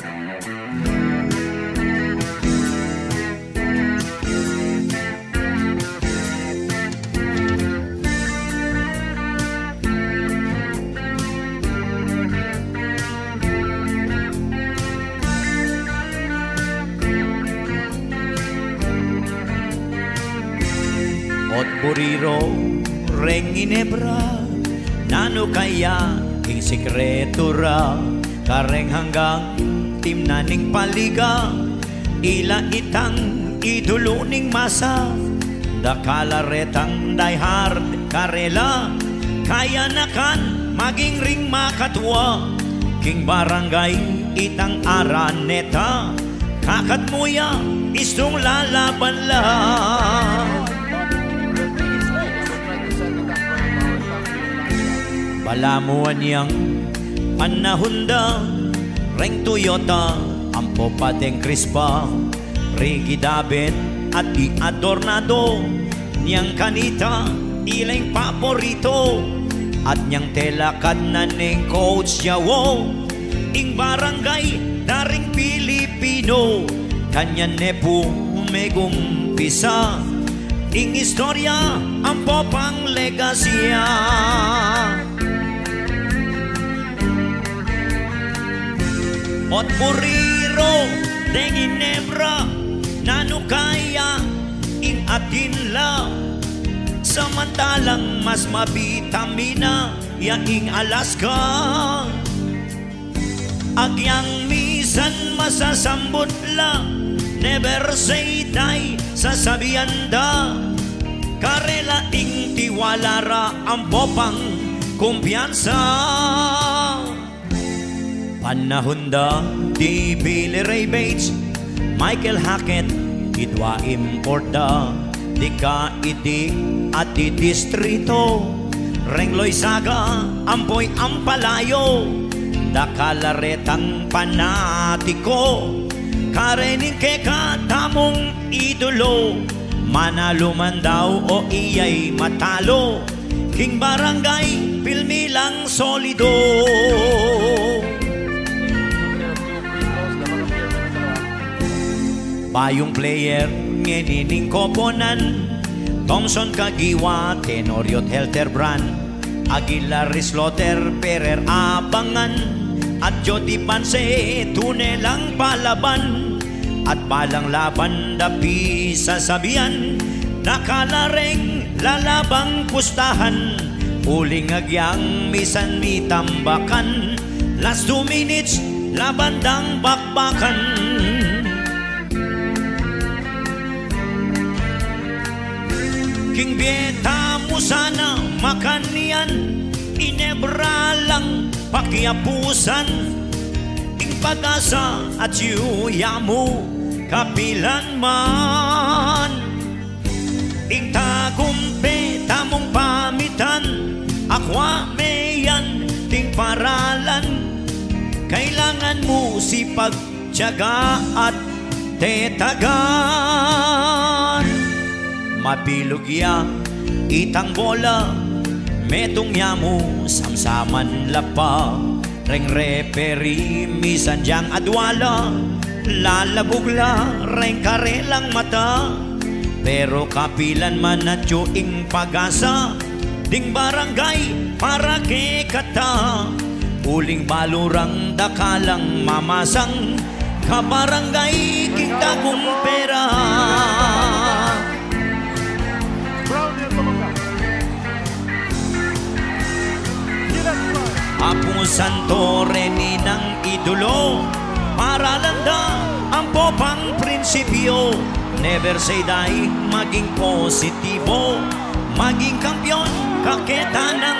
Ot buriro, reng inebra, nano kaya king sikreto ra, kareng hanggang timnaning paliga, ila itang iduluning masa, dakalaretang diehard karela, kaya nakan maging ring makatwa, king barangay itang araneta, kakat muya istong lalaban lang. Palamuan niyang panahon da, reng Toyota, ampo pateng Crispa, Rigi David at di adornado, niyang kanita, ilang paborito, at niyang telakad na ning coach yawo, ing barangay daring Pilipino, kanya nepo megumpisa, ing istorya, ampo pang legasya. Ot buriro, deng inebra, nano kaya ing atin la, samantalang mas mabitamina yaing Alaska, agyang misan masasambot la, never say die sasabihan da, karela ing tiwalara ang popang kumpiyansa. Panahon da di Billy Ray Bates, Michael Hackett, idwa import da, di ka idik at di distrito, reng Loizaga, ampoy ampalayo, dakalaretang panatiko, karening keka tamong idolo, manalo man daw o iyay matalo, king barangay pilmi lang solido. Bayong player ngenining koponan, Thompson Kagiwa, Tenorio Helterbrand, Aguilar Slaughter, Perer Abangan, at Jody Panse, tunelang palaban, at balang laban dapi sasabihan, nakalareng lalabang pustahan, uling agyang misan mitambakan, last 2 minutes labandang bakbakan. King Bieta mo sana makanian, inebra lang pakiapusan, ing pag-asa at yuya mo kapilan man, ing tagumpe tamong pamitan, akwa meyan ting paralan, kailangan mo sipag, tiyaga at tetagan. Mapilugya itang bola, metong yamu samsaman lapa, reng referee misan jang adwala, lalabugla reng karelang mata, pero kapilan man at ing pag-asa, ding barangay para kay kata, uling balurang dakalang mamasang, kabarangay king dagong pera. Apo Santore ninang idolo, para landa ang popang prinsipyo, never say die, maging positibo, maging kampiyon, kaketa ng